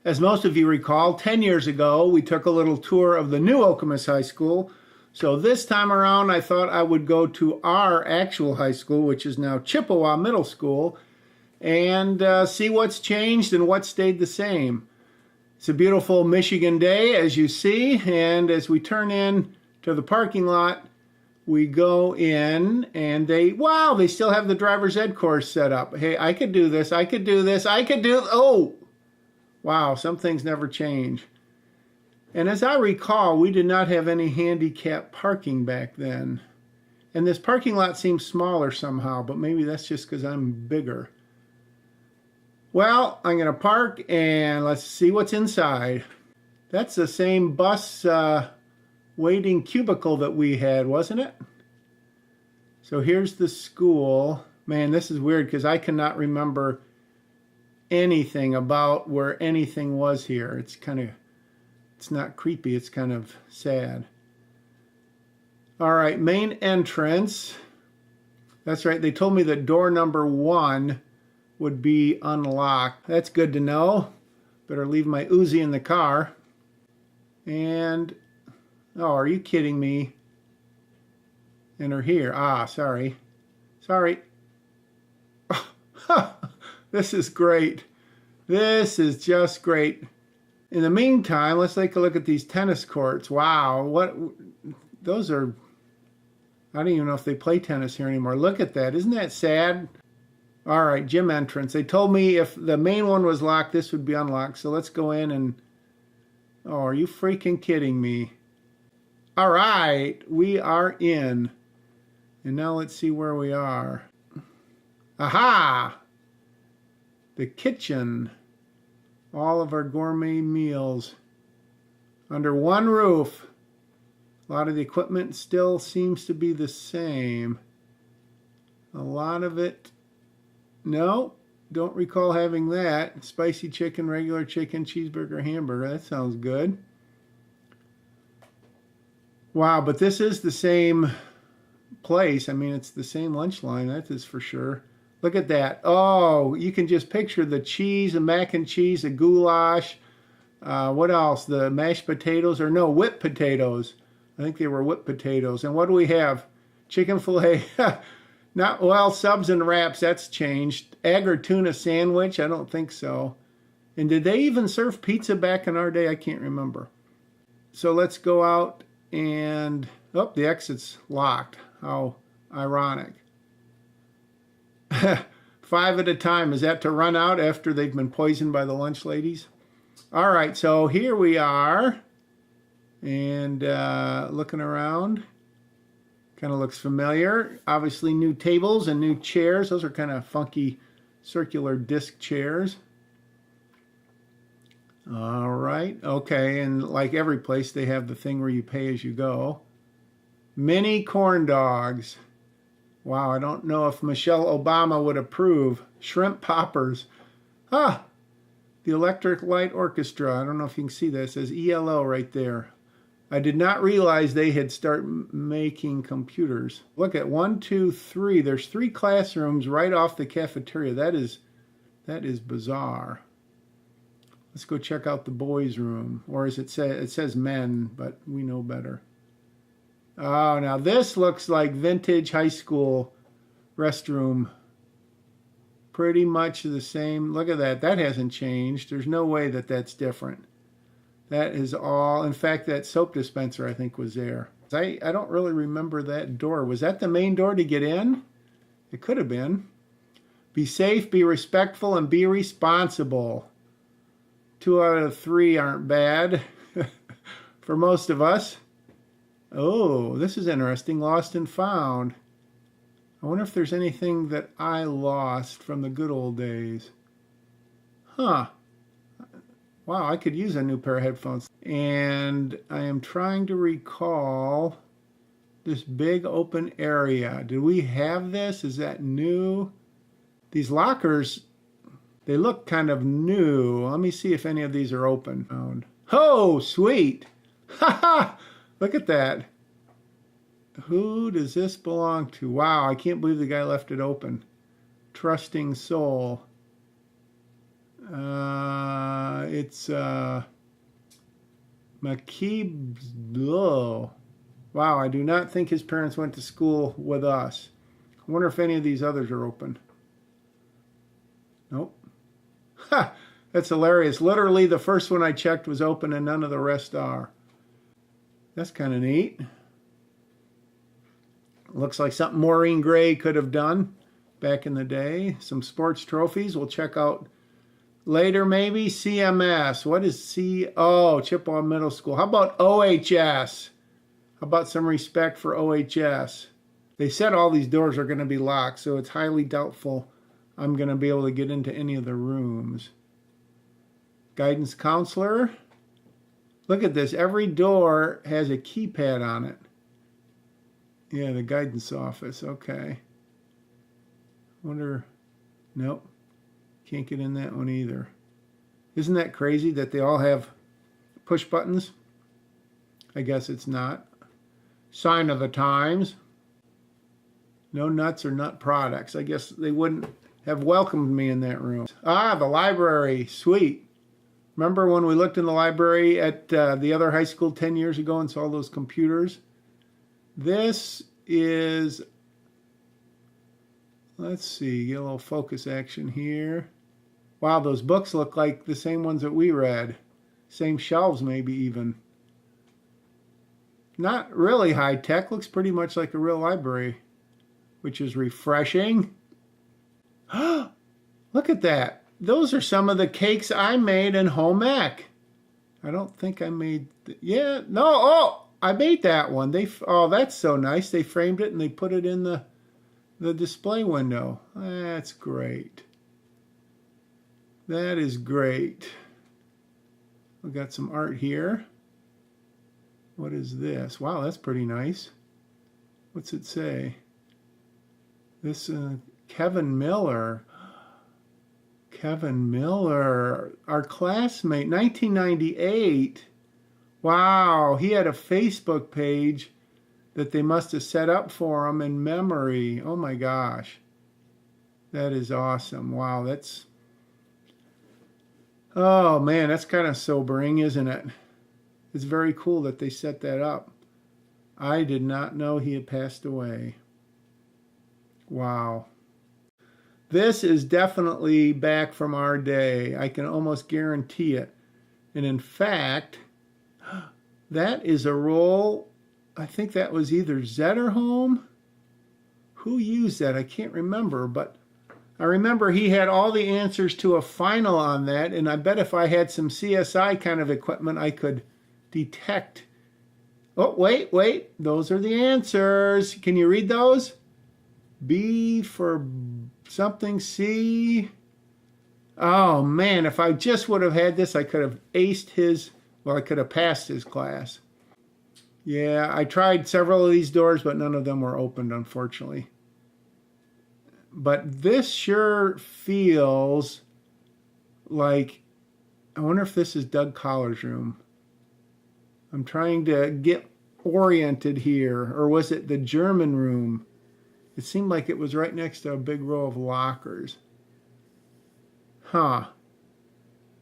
As most of you recall, 10 years ago, we took a little tour of the new Okemos High School. So this time around, I thought I would go to our actual high school, which is now Chippewa Middle School, and see what's changed and what stayed the same. It's a beautiful Michigan day, as you see, and as we turn in to the parking lot, we go in and they still have the driver's ed course set up. Hey, I could do this, oh! Wow, some things never change. And as I recall, we did not have any handicap parking back then. And this parking lot seems smaller somehow, but maybe that's just because I'm bigger. Well, I'm going to park and let's see what's inside. That's the same bus waiting cubicle that we had, wasn't it? So here's the school. Man, this is weird because I cannot remember anything about where anything was here. It's not creepy, it's kind of sad. All right, main entrance. That's right, they told me that door number 1 would be unlocked. That's good to know. Better leave my Uzi in the car. And, oh, are you kidding me? Enter here. Ah, sorry. Sorry. This is great. This is just great. In the meantime, let's take a look at these tennis courts. Wow, those are, I don't even know if they play tennis here anymore. Look at that, isn't that sad? All right, gym entrance. They told me if the main one was locked, this would be unlocked. So let's go in and, oh, are you freaking kidding me? All right, we are in. And now let's see where we are. Aha! The kitchen. All of our gourmet meals under one roof. A lot of the equipment still seems to be the same. A lot of it, no, don't recall having that. Spicy chicken, regular chicken, cheeseburger, hamburger. That sounds good. Wow, but this is the same place. I mean, it's the same lunch line, that is for sure. Look at that. Oh, you can just picture the cheese, the mac and cheese, the goulash. What else? The mashed potatoes, or no, whipped potatoes. I think they were whipped potatoes. And what do we have? Chicken fillet. Not, well, subs and wraps, that's changed. Egg or tuna sandwich? I don't think so. And did they even serve pizza back in our day? I can't remember. So let's go out and, oh, the exit's locked. How ironic. 5 at a time. Is that to run out after they've been poisoned by the lunch ladies? All right, so here we are. And looking around. Kind of looks familiar. Obviously new tables and new chairs. Those are kind of funky circular disc chairs. All right, okay, and like every place, they have the thing where you pay as you go. Mini corn dogs. Wow, I don't know if Michelle Obama would approve. Shrimp poppers. Ah, the Electric Light Orchestra. I don't know if you can see that. It says ELO right there. I did not realize they had started making computers. Look at 1, 2, 3. There's 3 classrooms right off the cafeteria. That is bizarre. Let's go check out the boys' room. Or as it says men, but we know better. Oh, now this looks like vintage high school restroom. Pretty much the same. Look at that. That hasn't changed. There's no way that that's different. That is all. In fact, that soap dispenser, I think, was there. I don't really remember that door. Was that the main door to get in? It could have been. Be safe, be respectful, and be responsible. 2 out of 3 aren't bad for most of us. Oh, this is interesting. Lost and found. I wonder if there's anything that I lost from the good old days. Huh. Wow, I could use a new pair of headphones. And I am trying to recall this big open area. Did we have this? Is that new? These lockers, they look kind of new. Let me see if any of these are open. Oh, sweet. Ha ha! Look at that. Who does this belong to? Wow, I can't believe the guy left it open. Trusting soul. It's McKeeb. Oh, wow, I do not think his parents went to school with us. I wonder if any of these others are open. Nope. Ha! That's hilarious. Literally, the first one I checked was open and none of the rest are. That's kind of neat. Looks like something Maureen Gray could have done back in the day. Some sports trophies we'll check out later maybe. CMS. What is Oh, Chippewa Middle School. How about OHS? How about some respect for OHS? They said all these doors are going to be locked, so it's highly doubtful I'm going to be able to get into any of the rooms. Guidance counselor. Look at this. Every door has a keypad on it. Yeah, the guidance office. Okay. Wonder. Nope. Can't get in that one either. Isn't that crazy that they all have push buttons? I guess it's not. Sign of the times. No nuts or nut products. I guess they wouldn't have welcomed me in that room. Ah, the library. Sweet. Remember when we looked in the library at the other high school 10 years ago and saw those computers? This is, let's see, get a little focus action here. Wow, those books look like the same ones that we read. Same shelves maybe even. Not really high tech, looks pretty much like a real library, which is refreshing. Look at that. Those are some of the cakes I made in home ec. I don't think I made, I made that one. Oh, that's so nice. They framed it and they put it in the display window. That's great. That is great. We got some art here. What is this? Wow, that's pretty nice. What's it say? This Kevin Miller. Kevin Miller, our classmate, 1998. Wow, he had a Facebook page that they must have set up for him in memory. Oh my gosh. That is awesome. Wow, oh man, that's kind of sobering, isn't it? It's very cool that they set that up. I did not know he had passed away. Wow. This is definitely back from our day. I can almost guarantee it. And in fact, that is a roll. I think that was either Zetterholm. Who used that? I can't remember, but I remember he had all the answers to a final on that, and I bet if I had some CSI kind of equipment, I could detect. Oh, wait. Those are the answers. Can you read those? B for something, C. Oh man, if I just would have had this, I could have aced I could have passed his class. Yeah, I tried several of these doors, but none of them were opened, unfortunately. But this sure feels like, I wonder if this is Doug Collar's room. I'm trying to get oriented here. Or was it the German room? It seemed like it was right next to a big row of lockers. Huh.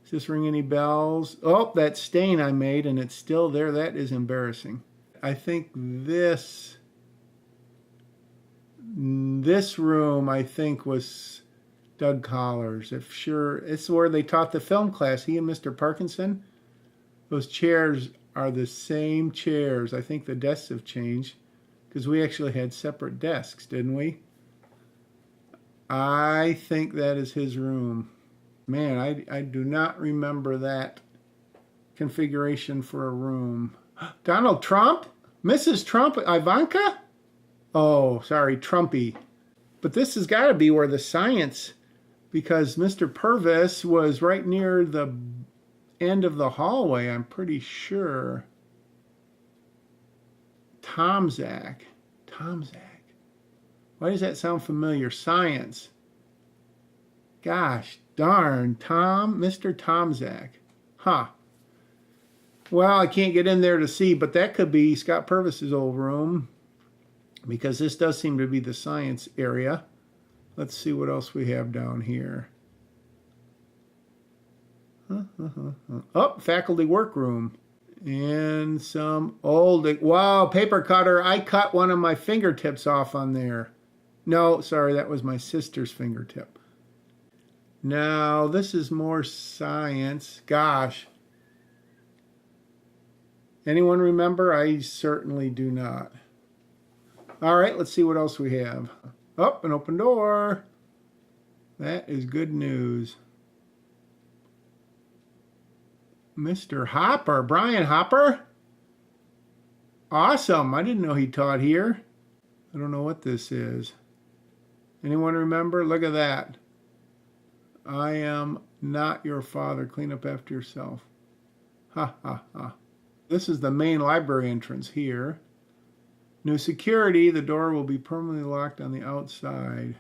Does this ring any bells? Oh, that stain I made and it's still there. That is embarrassing. I think this room, I think, was Doug Collar's. If sure, it's where they taught the film class. He and Mr. Parkinson. Those chairs are the same chairs. I think the desks have changed because we actually had separate desks, didn't we? I think that is his room. Man, I do not remember that configuration for a room. Donald Trump? Mrs. Trump? Ivanka? Oh, sorry, Trumpy. But this has got to be where the science, because Mr. Purvis was right near the end of the hallway, I'm pretty sure. Tomzak. Why does that sound familiar? Science. Gosh darn, Mr. Tomzak. Huh. Well, I can't get in there to see, but that could be Scott Purvis's old room, because this does seem to be the science area. Let's see what else we have down here. Oh, faculty workroom. And some old, wow, paper cutter. I cut one of my fingertips off on there. No, sorry, that was my sister's fingertip. Now, this is more science. Gosh. Anyone remember? I certainly do not. All right, let's see what else we have. Oh, an open door. That is good news. Mr. Hopper, Brian Hopper? Awesome. I didn't know he taught here. I don't know what this is. Anyone remember? Look at that. I am not your father. Clean up after yourself. Ha, ha, ha. This is the main library entrance here. New security. The door will be permanently locked on the outside.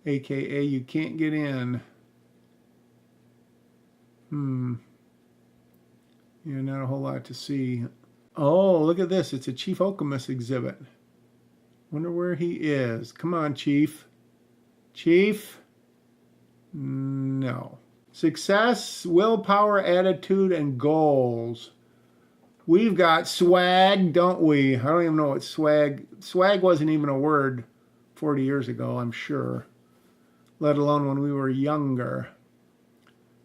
AKA, you can't get in. Yeah, not a whole lot to see. Oh, look at this. It's a Chief Okemos exhibit. Wonder where he is. Come on, Chief. Chief? No. Success, willpower, attitude, and goals. We've got swag, don't we? I don't even know what swag... Swag wasn't even a word 40 years ago, I'm sure. Let alone when we were younger.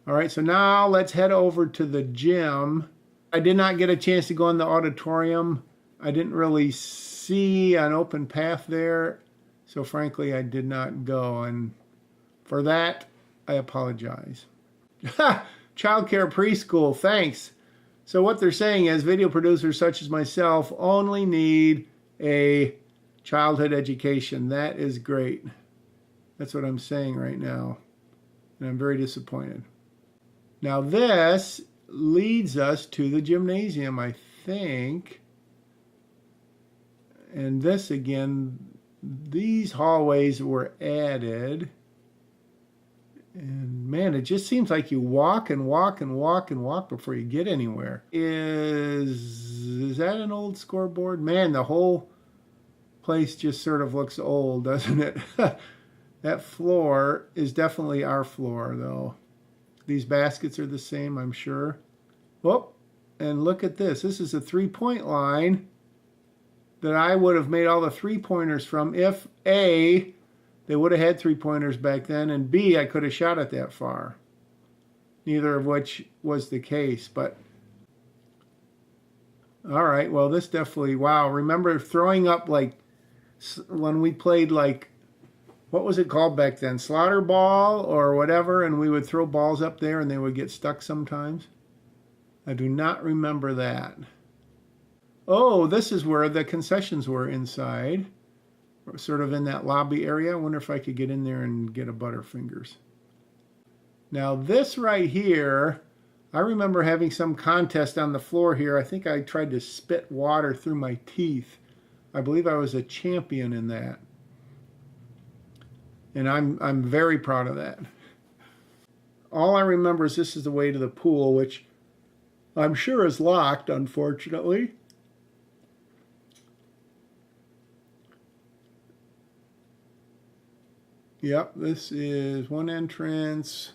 All right, so now let's head over to the gym. I did not get a chance to go in the auditorium. I didn't really see an open path there. So frankly, I did not go. And for that, I apologize. Childcare preschool, thanks. So what they're saying is video producers such as myself only need a childhood education. That is great. That's what I'm saying right now. And I'm very disappointed. Now this leads us to the gymnasium, I think. And this again, these hallways were added. And man, it just seems like you walk and walk and walk and walk before you get anywhere. Is that an old scoreboard? Man, the whole place just sort of looks old, doesn't it? That floor is definitely our floor, though. These baskets are the same, I'm sure. Oh, and look at this. This is a three-point line that I would have made all the three-pointers from if A, they would have had three-pointers back then, and B, I could have shot it that far. Neither of which was the case, but... All right, well, this definitely... Wow, remember throwing up, like, when we played, like, what was it called back then? Slaughter ball or whatever, and we would throw balls up there and they would get stuck sometimes. I do not remember that. Oh, this is where the concessions were inside. Sort of in that lobby area. I wonder if I could get in there and get a Butterfingers. Now this right here, I remember having some contest on the floor here. I think I tried to spit water through my teeth. I believe I was a champion in that. And I'm very proud of that. All I remember is this is the way to the pool, which I'm sure is locked, unfortunately. Yep, this is one entrance,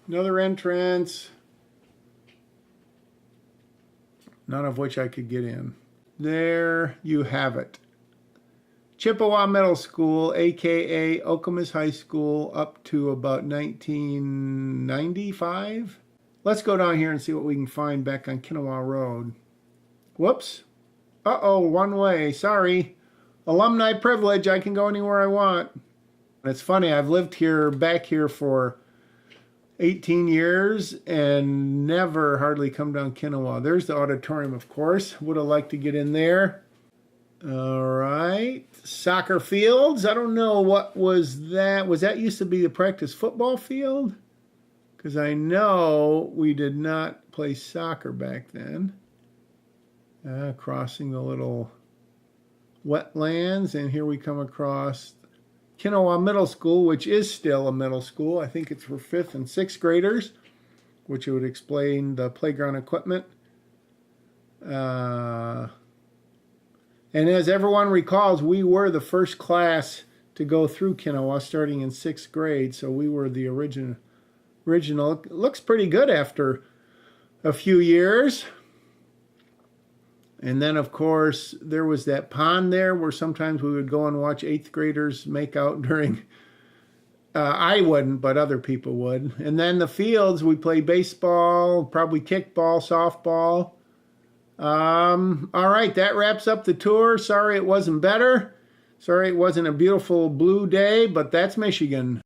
another entrance, none of which I could get in. There you have it. Chippewa Middle School, aka Okemos High School, up to about 1995. Let's go down here and see what we can find back on Kinawa Road. Whoops. Uh-oh, one way. Sorry. Alumni privilege. I can go anywhere I want. And it's funny, I've lived here, back here for 18 years and never hardly come down Kinawa. There's the auditorium, of course. Would have liked to get in there. All right. Soccer fields. I don't know what was that. Was that used to be the practice football field? Because I know we did not play soccer back then. Crossing the little wetlands. And here we come across Kinawa Middle School, which is still a middle school. I think it's for 5th and 6th graders, which would explain the playground equipment. And as everyone recalls, we were the first class to go through Kinawa starting in 6th grade, so we were the Original. It looks pretty good after a few years. And then, of course, there was that pond there where sometimes we would go and watch 8th graders make out during, I wouldn't, but other people would. And then the fields, we played baseball, probably kickball, softball. All right, that wraps up the tour. Sorry it wasn't better. Sorry it wasn't a beautiful blue day, but that's Michigan.